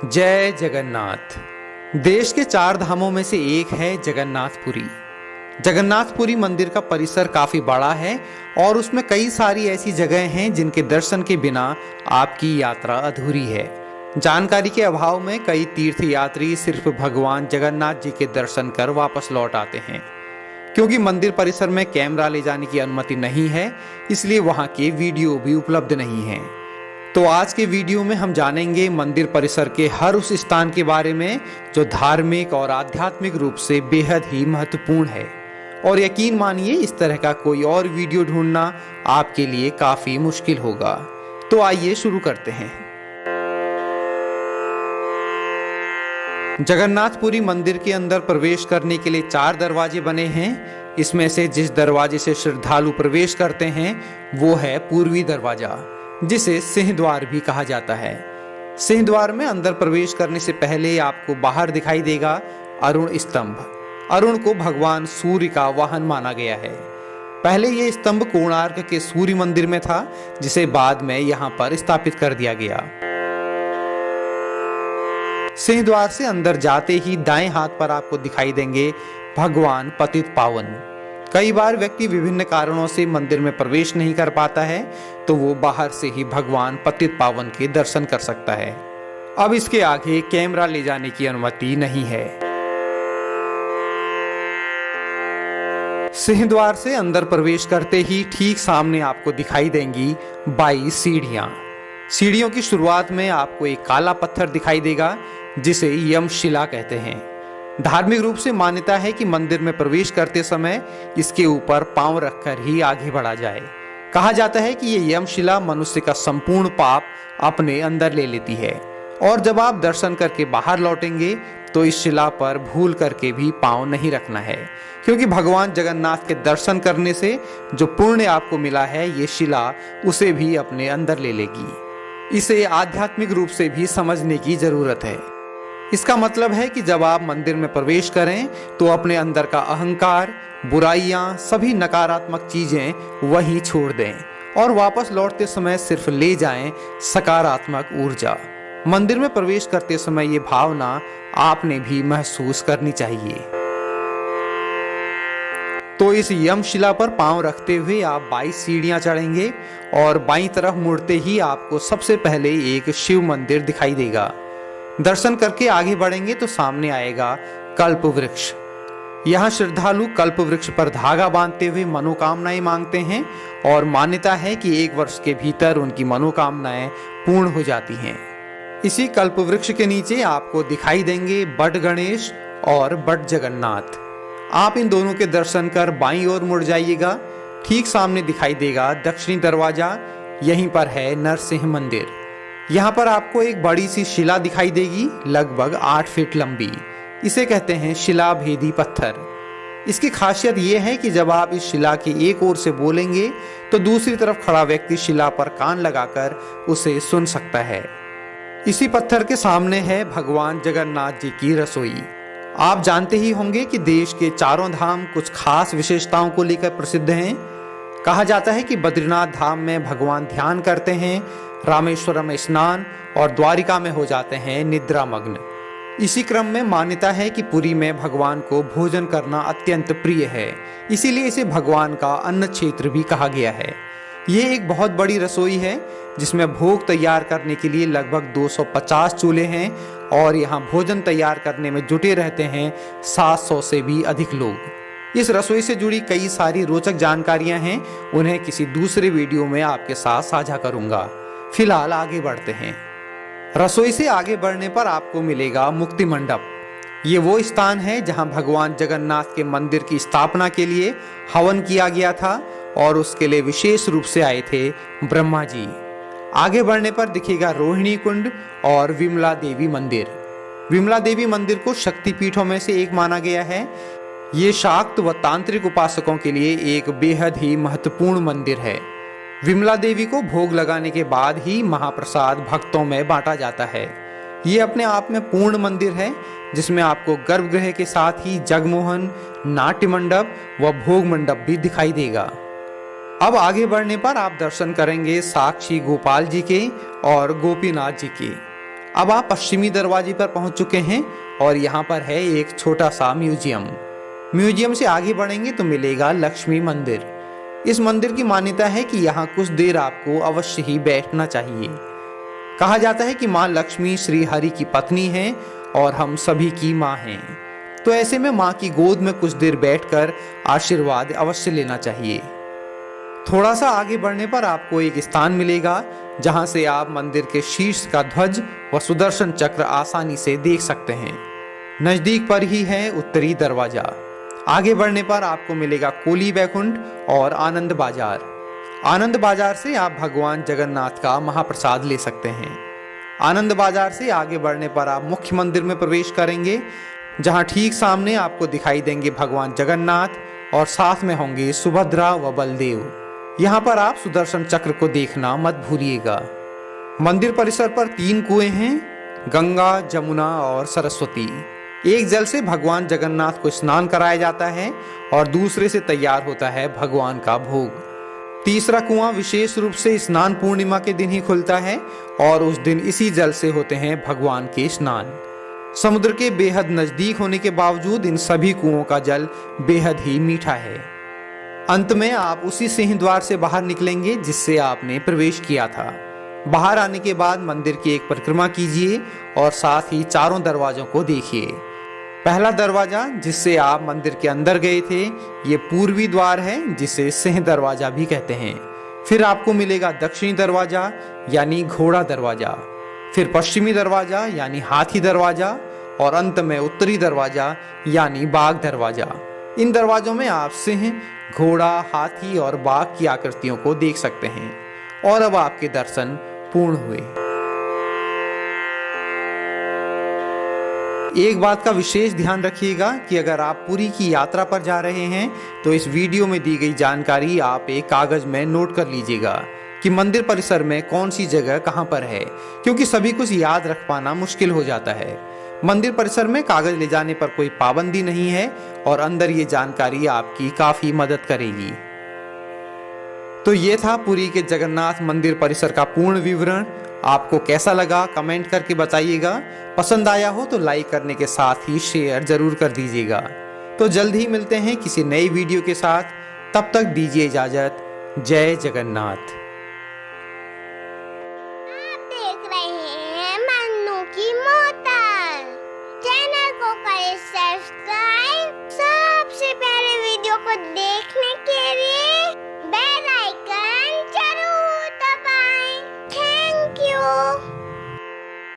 जय जगन्नाथ। देश के चार धामों में से एक है जगन्नाथपुरी। जगन्नाथपुरी मंदिर का परिसर काफी बड़ा है और उसमें कई सारी ऐसी जगह हैं जिनके दर्शन के बिना आपकी यात्रा अधूरी है। जानकारी के अभाव में कई तीर्थ यात्री सिर्फ भगवान जगन्नाथ जी के दर्शन कर वापस लौट आते हैं। क्योंकि मंदिर परिसर में कैमरा ले जाने की अनुमति नहीं है, इसलिए वहां के वीडियो भी उपलब्ध नहीं है। तो आज के वीडियो में हम जानेंगे मंदिर परिसर के हर उस स्थान के बारे में जो धार्मिक और आध्यात्मिक रूप से बेहद ही महत्वपूर्ण है। और यकीन मानिए, इस तरह का कोई और वीडियो ढूंढना आपके लिए काफी मुश्किल होगा। तो आइए शुरू करते हैं। जगन्नाथपुरी मंदिर के अंदर प्रवेश करने के लिए 4 दरवाजे बने हैं। इसमें से जिस दरवाजे से श्रद्धालु प्रवेश करते हैं वो है पूर्वी दरवाजा, जिसे सिंह द्वार भी कहा जाता है। सिंह द्वार में अंदर प्रवेश करने से पहले आपको बाहर दिखाई देगा अरुण स्तंभ। अरुण को भगवान सूर्य का वाहन माना गया है। पहले यह स्तंभ कोणार्क के सूर्य मंदिर में था, जिसे बाद में यहाँ पर स्थापित कर दिया गया। सिंह द्वार से अंदर जाते ही दाएं हाथ पर आपको दिखाई देंगे भगवान पतित पावन। कई बार व्यक्ति विभिन्न कारणों से मंदिर में प्रवेश नहीं कर पाता है, तो वो बाहर से ही भगवान पतित पावन के दर्शन कर सकता है। अब इसके आगे कैमरा ले जाने की अनुमति नहीं है। सिंह द्वार से अंदर प्रवेश करते ही ठीक सामने आपको दिखाई देंगी 22 सीढ़ियां। सीढ़ियों की शुरुआत में आपको एक काला पत्थर दिखाई देगा, जिसे यमशिला कहते हैं। धार्मिक रूप से मान्यता है कि मंदिर में प्रवेश करते समय इसके ऊपर पांव रखकर ही आगे बढ़ा जाए। कहा जाता है कि ये यमशिला मनुष्य का संपूर्ण पाप अपने अंदर ले लेती है, और जब आप दर्शन करके बाहर लौटेंगे तो इस शिला पर भूल करके भी पांव नहीं रखना है, क्योंकि भगवान जगन्नाथ के दर्शन करने से जो पुण्य आपको मिला है, ये शिला उसे भी अपने अंदर ले लेगी। इसे आध्यात्मिक रूप से भी समझने की जरूरत है। इसका मतलब है कि जब आप मंदिर में प्रवेश करें तो अपने अंदर का अहंकार, बुराइयां, सभी नकारात्मक चीजें वहीं छोड़ दें और वापस लौटते समय सिर्फ ले जाएं सकारात्मक ऊर्जा। मंदिर में प्रवेश करते समय ये भावना आपने भी महसूस करनी चाहिए। तो इस यमशिला पर पांव रखते हुए आप 22 सीढ़ियां चढ़ेंगे और बाईं तरफ मुड़ते ही आपको सबसे पहले एक शिव मंदिर दिखाई देगा। दर्शन करके आगे बढ़ेंगे तो सामने आएगा कल्प वृक्ष। यहाँ श्रद्धालु कल्प वृक्ष पर धागा बांधते हुए मनोकामनाएं मांगते हैं और मान्यता है कि 1 वर्ष के भीतर उनकी मनोकामनाएं पूर्ण हो जाती हैं। इसी कल्प वृक्ष के नीचे आपको दिखाई देंगे बट गणेश और बट जगन्नाथ। आप इन दोनों के दर्शन कर बाईं ओर मुड़ जाइएगा। ठीक सामने दिखाई देगा दक्षिणी दरवाजा, यहीं पर है नरसिंह मंदिर। यहाँ पर आपको एक बड़ी सी शिला दिखाई देगी, लगभग 8 फीट लंबी। इसे कहते हैं शिला भेदी पत्थर। इसकी खासियत यह है कि जब आप इस शिला की एक ओर से बोलेंगे तो दूसरी तरफ खड़ा व्यक्ति शिला पर कान लगाकर उसे सुन सकता है। इसी पत्थर के सामने है भगवान जगन्नाथ जी की रसोई। आप जानते ही होंगे कि देश के चारों धाम कुछ खास विशेषताओं को लेकर प्रसिद्ध हैं। कहा जाता है कि बद्रीनाथ धाम में भगवान ध्यान करते हैं, रामेश्वरम में स्नान और द्वारिका में हो जाते हैं निद्रा मग्न। इसी क्रम में मान्यता है कि पुरी में भगवान को भोजन करना अत्यंत प्रिय है, इसीलिए इसे भगवान का अन्न क्षेत्र भी कहा गया है। ये एक बहुत बड़ी रसोई है जिसमें भोग तैयार करने के लिए लगभग 250 चूल्हे हैं और यहाँ भोजन तैयार करने में जुटे रहते हैं 700 से भी अधिक लोग। इस रसोई से जुड़ी कई सारी रोचक जानकारियां हैं, उन्हें किसी दूसरे वीडियो में आपके साथ साझा करूंगा। फिलहाल आगे बढ़ते हैं। रसोई से आगे बढ़ने पर आपको मिलेगा मुक्ति मंडप। ये वो स्थान है जहां भगवान जगन्नाथ के मंदिर की स्थापना के लिए हवन किया गया था और उसके लिए विशेष रूप से आए थे ब्रह्मा जी। आगे बढ़ने पर दिखेगा रोहिणी कुंड और विमला देवी मंदिर। विमला देवी मंदिर को शक्तिपीठों में से एक माना गया है। ये शाक्त व तांत्रिक उपासकों के लिए एक बेहद ही महत्वपूर्ण मंदिर है। विमला देवी को भोग लगाने के बाद ही महाप्रसाद भक्तों में बांटा जाता है। ये अपने आप में पूर्ण मंदिर है, जिसमें आपको गर्भगृह के साथ ही जगमोहन, नाट्य मंडप व भोग मंडप भी दिखाई देगा। अब आगे बढ़ने पर आप दर्शन करेंगे साक्षी गोपाल जी के और गोपीनाथ जी के। अब आप पश्चिमी दरवाजे पर पहुंच चुके हैं और यहाँ पर है एक छोटा सा म्यूजियम से आगे बढ़ेंगे तो मिलेगा लक्ष्मी मंदिर। इस मंदिर की मान्यता है कि यहाँ कुछ देर आपको अवश्य ही बैठना चाहिए। कहा जाता है कि माँ लक्ष्मी श्री हरि की पत्नी हैं और हम सभी की माँ हैं, तो ऐसे में माँ की गोद में कुछ देर बैठकर आशीर्वाद अवश्य लेना चाहिए। थोड़ा सा आगे बढ़ने पर आपको एक स्थान मिलेगा जहां से आप मंदिर के शीर्ष का ध्वज व सुदर्शन चक्र आसानी से देख सकते हैं। नजदीक पर ही है उत्तरी दरवाजा। आगे बढ़ने पर आपको मिलेगा कोली बैकुंठ और आनंद बाजार। आनंद बाजार से आप भगवान जगन्नाथ का महाप्रसाद ले सकते हैं। आनंद बाजार से आगे बढ़ने पर आप मुख्य मंदिर में प्रवेश करेंगे, जहां ठीक सामने आपको दिखाई देंगे भगवान जगन्नाथ और साथ में होंगे सुभद्रा व बलदेव। यहाँ पर आप सुदर्शन चक्र को देखना मत भूलिएगा। मंदिर परिसर पर 3 कुएं हैं, गंगा, जमुना और सरस्वती। एक जल से भगवान जगन्नाथ को स्नान कराया जाता है और दूसरे से तैयार होता है भगवान का भोग। तीसरा कुआं विशेष रूप से स्नान पूर्णिमा के दिन ही खुलता है और उस दिन इसी जल से होते हैं भगवान के स्नान। समुद्र के बेहद नजदीक होने के बावजूद इन सभी कुओं का जल बेहद ही मीठा है। अंत में आप उसी सिंह द्वार से बाहर निकलेंगे जिससे आपने प्रवेश किया था। बाहर आने के बाद मंदिर की एक परिक्रमा कीजिए और साथ ही चारों दरवाजों को देखिए। पहला दरवाजा जिससे आप मंदिर के अंदर गए थे, ये पूर्वी द्वार है जिसे सिंह दरवाजा भी कहते हैं। फिर आपको मिलेगा दक्षिणी दरवाजा यानी घोड़ा दरवाजा, फिर पश्चिमी दरवाजा यानी हाथी दरवाजा और अंत में उत्तरी दरवाजा यानी बाघ दरवाजा। इन दरवाजों में आप सिंह, घोड़ा, हाथी और बाघ की आकृतियों को देख सकते हैं। और अब आपके दर्शन पूर्ण हुए। एक बात का विशेष ध्यान रखिएगा कि अगर आप पुरी की यात्रा पर जा रहे हैं तो इस वीडियो में दी गई जानकारी आप एक कागज में नोट कर लीजिएगा कि मंदिर परिसर में कौन सी जगह कहां पर है, क्योंकि सभी कुछ याद रख पाना मुश्किल हो जाता है। मंदिर परिसर में कागज ले जाने पर कोई पाबंदी नहीं है और अंदर ये जानकारी आपकी काफी मदद करेगी। तो ये था पुरी के जगन्नाथ मंदिर परिसर का पूर्ण विवरण। आपको कैसा लगा कमेंट करके बताइएगा। पसंद आया हो तो लाइक करने के साथ ही शेयर जरूर कर दीजिएगा। तो जल्द ही मिलते हैं किसी नई वीडियो के साथ। तब तक दीजिए इजाजत। जय जगन्नाथ।